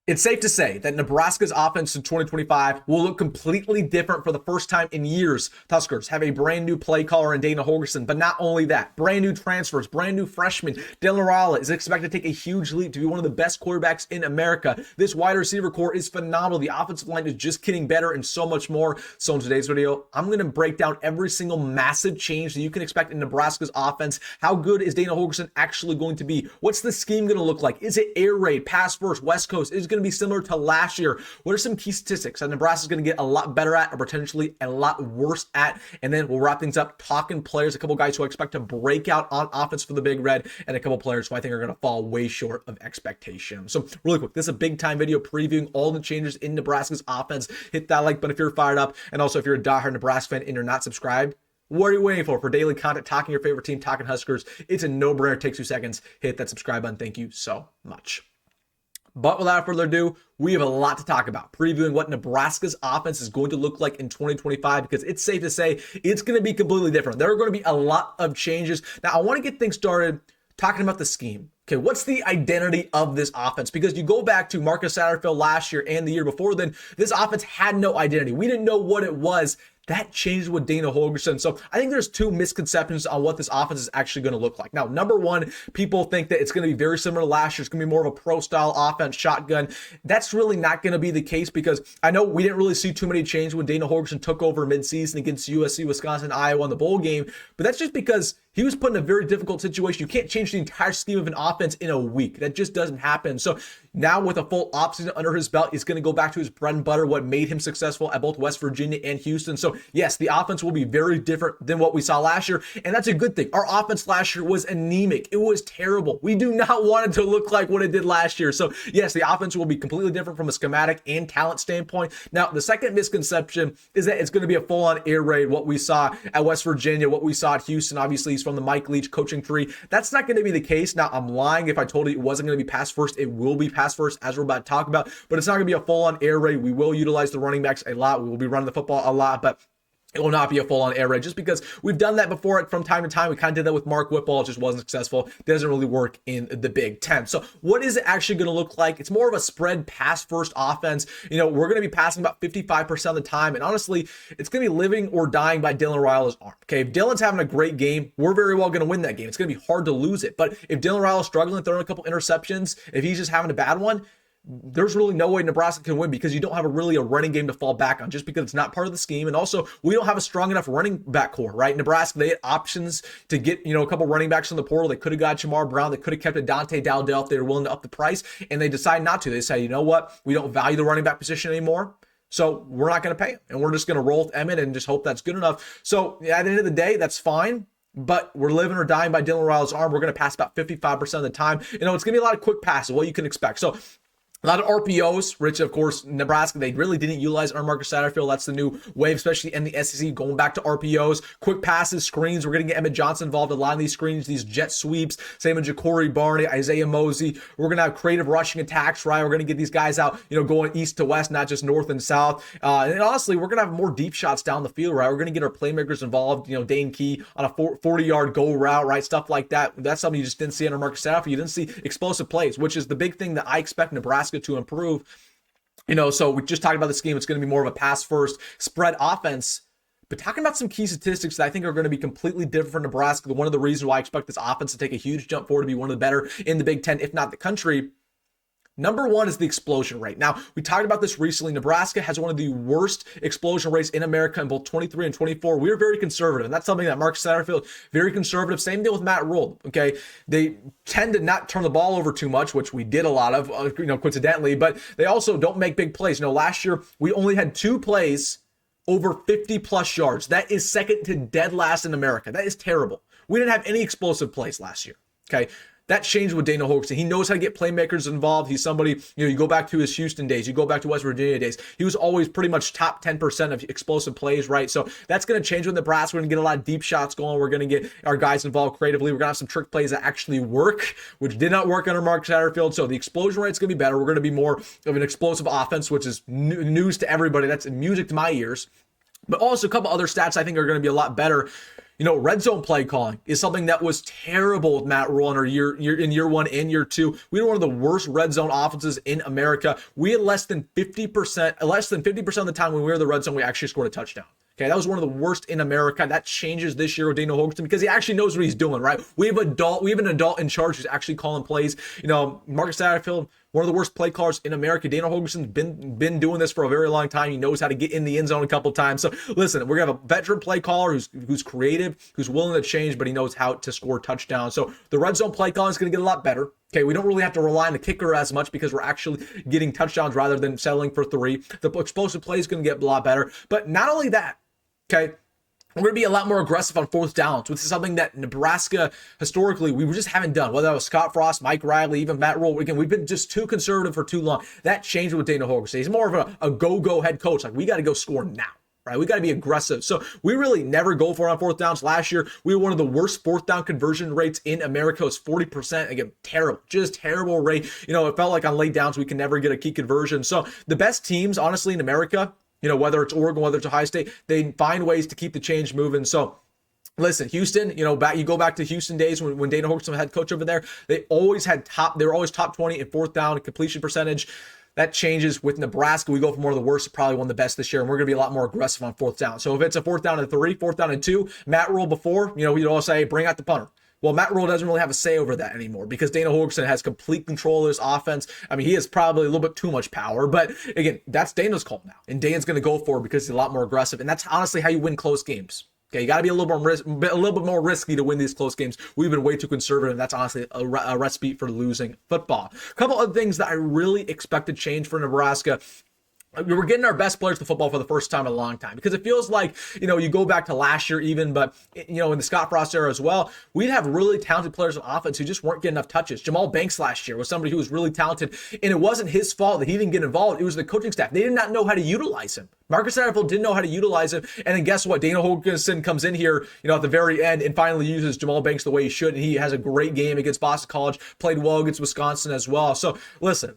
It's safe to say that Nebraska's offense in 2025 will look completely different for the first time in years. Huskers have a brand new play caller in Dana Holgorsen, but not only that, brand new transfers, brand new freshmen. Dylan Raiola is expected to take a huge leap to be one of the best quarterbacks in America. This wide receiver core is phenomenal. The offensive line is just getting better and so much more. So in today's video, I'm going to break down every single massive change that you can expect in Nebraska's offense. How good is Dana Holgorsen actually going to be? What's the scheme going to look like? Is it air raid, pass first, West Coast? Is it going to be similar to last year? What are some key statistics that Nebraska's going to get a lot better at or potentially a lot worse at? And then we'll wrap things up talking players, a couple guys who I expect to break out on offense for the Big Red, and a couple players who I think are going to fall way short of expectations. So really quick, this is a big time video previewing all the changes in Nebraska's offense. Hit that like button if you're fired up. And also if you're a diehard Nebraska fan and you're not subscribed, what are you waiting for? For daily content, talking your favorite team, talking Huskers, it's a no-brainer. It takes 2 seconds. Hit that subscribe button. Thank you so much. But without further ado, we have a lot to talk about, previewing what Nebraska's offense is going to look like in 2025, because it's safe to say it's going to be completely different. There are going to be a lot of changes. Now, I want to get things started talking about the scheme. Okay, what's the identity of this offense? Because you go back to Marcus Satterfield last year and the year before then, this offense had no identity. We didn't know what it was. That changed with Dana Holgorsen. So I think there's 2 misconceptions on what this offense is actually going to look like. Now, number one, people think that it's going to be very similar to last year. It's going to be more of a pro-style offense, shotgun. That's really not going to be the case, because I know we didn't really see too many changes when Dana Holgorsen took over midseason against USC, Wisconsin, Iowa in the bowl game. But that's just because he was put in a very difficult situation. You can't change the entire scheme of an offense in a week. That just doesn't happen. So now with a full offseason under his belt, he's going to go back to his bread and butter, what made him successful at both West Virginia and Houston. So yes, the offense will be very different than what we saw last year, and that's a good thing. Our offense last year was anemic. It was terrible. We do not want it to look like what it did last year. So yes, the offense will be completely different from a schematic and talent standpoint. Now, the second misconception is that it's going to be a full-on air raid, what we saw at West Virginia, what we saw at Houston. Obviously, he's from the Mike Leach coaching tree. That's not going to be the case. Now, I'm lying if I told you it wasn't going to be pass first. It will be pass first, as we're about to talk about, but it's not going to be a full-on air raid. We will utilize the running backs a lot. We will be running the football a lot, but it will not be a full-on air raid, just because we've done that before from time to time. We kind of did that with Mark Whipple. It just wasn't successful. It doesn't really work in the Big Ten. So what is it actually going to look like? It's more of a spread pass-first offense. You know, we're going to be passing about 55% of the time, and honestly, it's going to be living or dying by Dylan Raiola's arm. Okay, if Dylan's having a great game, we're very well going to win that game. It's going to be hard to lose it. But if Dylan Raiola's struggling, throwing a couple interceptions, if he's just having a bad one, there's really no way Nebraska can win, because you don't have a running game to fall back on, just because it's not part of the scheme. And also, we don't have a strong enough running back core, right? Nebraska, they had options to get, a couple running backs from the portal. They could have got Jamar Brown. They could have kept a Dante Dowdell if they were willing to up the price, and they decided not to. They said, you know what? We don't value the running back position anymore, so we're not going to pay him, and we're just going to roll with Emmett and just hope that's good enough. So at the end of the day, that's fine. But we're living or dying by Dylan Raiola's arm. We're going to pass about 55% of the time. It's going to be a lot of quick passes, what you can expect. So a lot of RPOs, which, of course, Nebraska, they really didn't utilize our Marcus Satterfield. That's the new wave, especially in the SEC, going back to RPOs. Quick passes, screens. We're going to get Emmett Johnson involved in a lot of these screens, these jet sweeps. Same with Jacory, Barney, Isaiah Mozee. We're going to have creative rushing attacks, right? We're going to get these guys out, going east to west, not just north and south. And honestly, we're going to have more deep shots down the field, right? We're going to get our playmakers involved, Dane Key on a 40-yard go route, right? Stuff like that. That's something you just didn't see under Marcus Satterfield. You didn't see explosive plays, which is the big thing that I expect Nebraska to improve. So we just talked about the scheme. It's going to be more of a pass first spread offense, but talking about some key statistics that I think are going to be completely different for Nebraska. One of the reasons why I expect this offense to take a huge jump forward, to be one of the better in the Big Ten, if not the country. Number one is the explosion rate. Now, we talked about this recently. Nebraska has one of the worst explosion rates in America in both 23 and 24. We're very conservative, and that's something that Marcus Satterfield, very conservative. Same deal with Matt Rule, okay? They tend to not turn the ball over too much, which we did a lot of, coincidentally, but they also don't make big plays. Last year, we only had 2 plays over 50-plus yards. That is second to dead last in America. That is terrible. We didn't have any explosive plays last year, okay? That changed with Dana Holgorsen. He knows how to get playmakers involved. He's somebody, you go back to his Houston days, you go back to West Virginia days. He was always pretty much top 10% of explosive plays, right? So that's going to change with Nebraska. We're going to get a lot of deep shots going. We're going to get our guys involved creatively. We're going to have some trick plays that actually work, which did not work under Marcus Satterfield. So the explosion rate's going to be better. We're going to be more of an explosive offense, which is news to everybody. That's music to my ears. But also a couple other stats I think are going to be a lot better. Red zone play calling is something that was terrible with Matt Rhule in our year 1 and year 2. We had one of the worst red zone offenses in America. We had less than 50% of the time when we were in the red zone, we actually scored a touchdown. Okay, that was one of the worst in America. That changes this year with Dana Holgorsen because he actually knows what he's doing, right? We have an adult in charge who's actually calling plays. Marcus Satterfield, one of the worst play callers in America. Dana Holgorsen's been doing this for a very long time. He knows how to get in the end zone a couple times. So listen, we're gonna have a veteran play caller who's creative, who's willing to change, but he knows how to score touchdowns. So the red zone play calling is gonna get a lot better. Okay, we don't really have to rely on the kicker as much because we're actually getting touchdowns rather than settling for 3. The explosive play is gonna get a lot better. But not only that, okay, we're going to be a lot more aggressive on 4th downs, which is something that Nebraska, historically, we just haven't done. Whether that was Scott Frost, Mike Riley, even Matt Rhule. Again, we've been just too conservative for too long. That changed with Dana Holgorsen. He's more of a go-go head coach. Like, we got to go score now, right? We got to be aggressive. So we really never go for it on 4th downs. Last year, we were one of the worst 4th down conversion rates in America. It was 40%. Again, terrible, just terrible rate. It felt like on late downs, we can never get a key conversion. So the best teams, honestly, in America, whether it's Oregon, whether it's Ohio State, they find ways to keep the change moving. So listen, Houston, you go back to Houston days when Dana Holgorsen was head coach over there, they were always top 20 in 4th down completion percentage. That changes with Nebraska. We go from one of the worst to probably one of the best this year, and we're going to be a lot more aggressive on 4th down. So if it's a 4th down and 3, 4th down and 2, Matt Rhule before, we'd all say, bring out the punter. Well, Matt Rhule doesn't really have a say over that anymore because Dana Holgorsen has complete control of his offense. I mean, he has probably a little bit too much power, but again, that's Dana's call now. And Dana's going to go for it because he's a lot more aggressive. And that's honestly how you win close games. Okay, you got to be a little bit more risky to win these close games. We've been way too conservative, and that's honestly a recipe for losing football. A couple other things that I really expect to change for Nebraska. We're getting our best players to football for the first time in a long time because it feels like, you go back to last year even, but, in the Scott Frost era as well, we'd have really talented players on offense who just weren't getting enough touches. Jamal Banks last year was somebody who was really talented, and it wasn't his fault that he didn't get involved. It was the coaching staff. They did not know how to utilize him. Marcus Satterfield didn't know how to utilize him, and then guess what? Dana Holgorsen comes in here, at the very end and finally uses Jamal Banks the way he should, and he has a great game against Boston College, played well against Wisconsin as well. So, listen,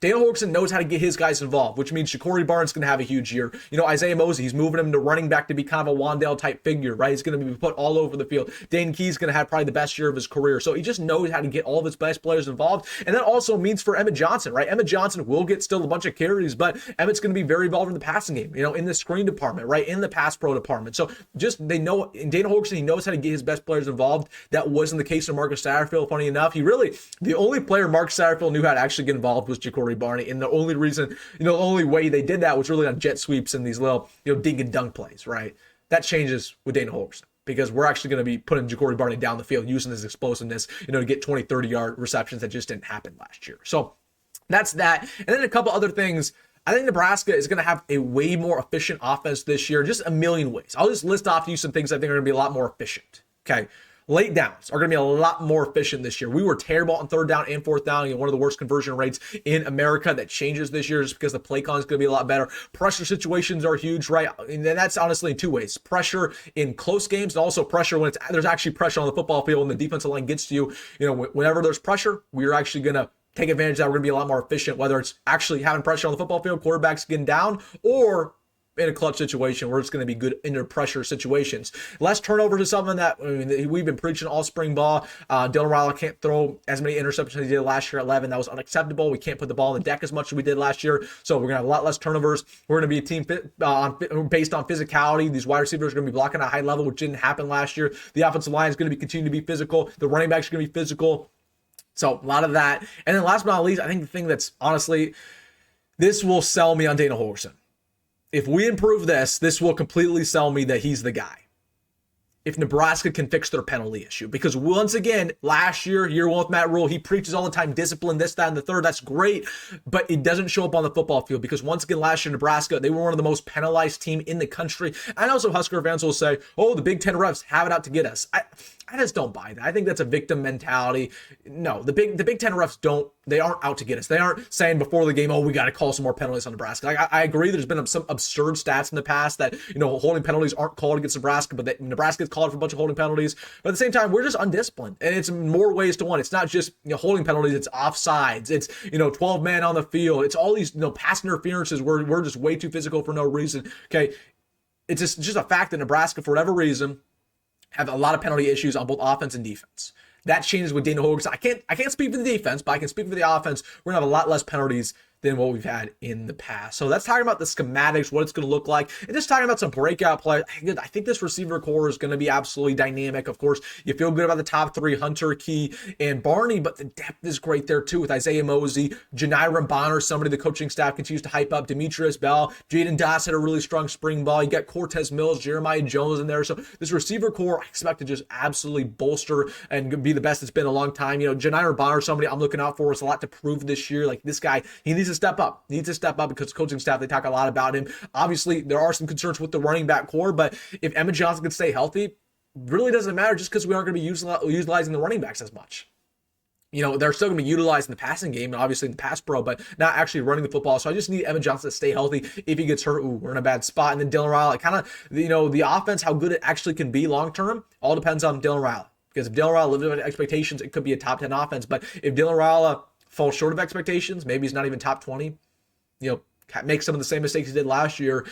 Dana Holgorsen knows how to get his guys involved, which means Jacory Barnes is going to have a huge year. Isaiah Mozee, he's moving him to running back to be kind of a Wandale type figure, right? He's going to be put all over the field. Dane Key's going to have probably the best year of his career. So he just knows how to get all of his best players involved. And that also means for Emmett Johnson, right? Emmett Johnson will get still a bunch of carries, but Emmett's going to be very involved in the passing game, in the screen department, right? In the pass pro department. So just they know, in Dana Holgorsen, he knows how to get his best players involved. That wasn't the case of Marcus Satterfield, funny enough. The only player Marcus Satterfield knew how to actually get involved was Jacory Barney. And the only way they did that was really on jet sweeps and these little, dink and dunk plays, right? That changes with Dana Holgorsen because we're actually going to be putting Jacory Barney down the field using his explosiveness, to get 20, 30-yard receptions that just didn't happen last year. So that's that. And then a couple other things. I think Nebraska is going to have a way more efficient offense this year, just a million ways. I'll just list off to you some things I think are going to be a lot more efficient. Okay. Late downs are going to be a lot more efficient this year. We were terrible on 3rd down and 4th down. One of the worst conversion rates in America. That changes this year just because the play calling is going to be a lot better. Pressure situations are huge, right? And that's honestly in 2 ways. Pressure in close games and also pressure when there's actually pressure on the football field and the defensive line gets to you. Whenever there's pressure, we're actually going to take advantage of that. We're going to be a lot more efficient, whether it's actually having pressure on the football field, quarterbacks getting down, or in a clutch situation where it's going to be good under pressure situations. Less turnovers is something that we've been preaching all spring ball. Dylan Raiola can't throw as many interceptions as he did last year at 11. That was unacceptable. We can't put the ball on the deck as much as we did last year. So we're going to have a lot less turnovers. We're going to be a team based on physicality. These wide receivers are going to be blocking at a high level, which didn't happen last year. The offensive line is going to continue to be physical. The running backs are going to be physical. So a lot of that. And then last but not least, I think the thing that's honestly, this will sell me on Dana Holgorsen. If we improve this will completely sell me that he's the guy. If Nebraska can fix their penalty issue. Because once again, last year 1 with Matt Rhule, he preaches all the time, discipline, this, that, and the third. That's great. But it doesn't show up on the football field. Because once again, last year, Nebraska, they were one of the most penalized team in the country. And also Husker fans will say, oh, the Big Ten refs have it out to get us. I just don't buy that. I think that's a victim mentality. No, the Big Ten refs they aren't out to get us. They aren't saying before the game, oh, we got to call some more penalties on Nebraska. I agree there's been some absurd stats in the past that, holding penalties aren't called against Nebraska, but that Nebraska gets called for a bunch of holding penalties. But at the same time, we're just undisciplined. And it's more ways to one. It's not just holding penalties, it's offsides. It's 12 men on the field. It's all these pass interferences where we're just way too physical for no reason. Okay. It's just a fact that Nebraska, for whatever reason, have a lot of penalty issues on both offense and defense. That changes with Dana Holgorsen. I can't speak for the defense, but I can speak for the offense. We're going to have a lot less penalties than what we've had in the past. So that's talking about the schematics, what it's going to look like, and just talking about some breakout players. I think this receiver core is going to be absolutely dynamic. Of course, you feel good about the top three, Hunter, Key, and Barney, but the depth is great there too with Isaiah Mozee, Janiran Bonner, somebody the coaching staff continues to hype up, Demitrius Bell, Jaden Doss had a really strong spring ball. You got Cortez Mills, Jeremiah Jones in there. So this receiver core, I expect to just absolutely bolster and be the best it's been in a long time. You know, Janiran Bonner, somebody I'm looking out for. It's a lot to prove this year. Like this guy, he needs to step up. Because coaching staff, they talk a lot about him. Obviously, there are some concerns with the running back core, but if Emmett Johnson can stay healthy, really doesn't matter just because we aren't going to be utilizing the running backs as much. You know, they're still going to be utilized in the passing game and obviously in the pass pro, but not actually running the football. So I just need Emmett Johnson to stay healthy. If he gets hurt, we're in a bad spot. And then Dylan Raiola, kind of, you know, the offense, how good it actually can be long term, all depends on Dylan Raiola. Because if Dylan Raiola lives up to expectations, it could be a top 10 offense. But if Dylan Raiola falls short of expectations, maybe he's not even top 20, you know, make some of the same mistakes he did last year,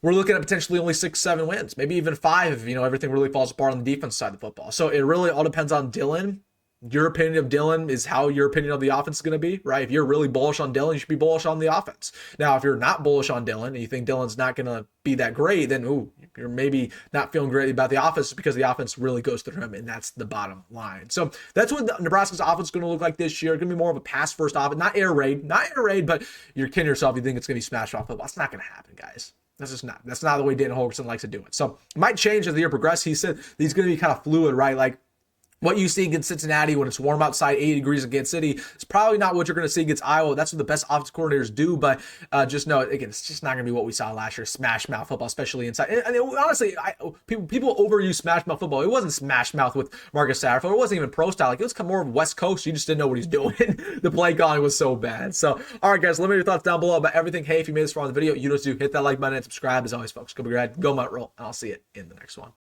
we're looking at potentially only 6-7 wins, maybe even 5 if, you know, everything really falls apart on the defense side of the football. So it really all depends on Dylan. Your opinion of Dylan is how your opinion of the offense is going to be, right? If you're really bullish on Dylan, you should be bullish on the offense. Now, if you're not bullish on Dylan and you think Dylan's not going to be that great, then you're maybe not feeling great about the offense because the offense really goes through him, and that's the bottom line. So that's what Nebraska's offense is going to look like this year. It's going to be more of a pass-first offense, not air raid, but you're kidding yourself. You think it's going to be smash off football. It's not going to happen, guys. That's not the way Dana Holgorsen likes to do it. So it might change as the year progresses. He said he's going to be kind of fluid, right? Like, what you see against Cincinnati when it's warm outside, 80 degrees against City, it's probably not what you're going to see against Iowa. That's what the best offensive coordinators do, but just know, again, it's just not going to be what we saw last year, smash mouth football, especially inside. And honestly, people overuse smash mouth football. It wasn't smash mouth with Marcus Satterfield. It wasn't even pro style. Like, it was more of West Coast. You just didn't know what he's doing. The play calling was so bad. So, all right, guys, let me know your thoughts down below about everything. Hey, if you made this far on the video, you know what to do. Hit that like button and subscribe. As always, folks, go Mount Roll, and I'll see you in the next one.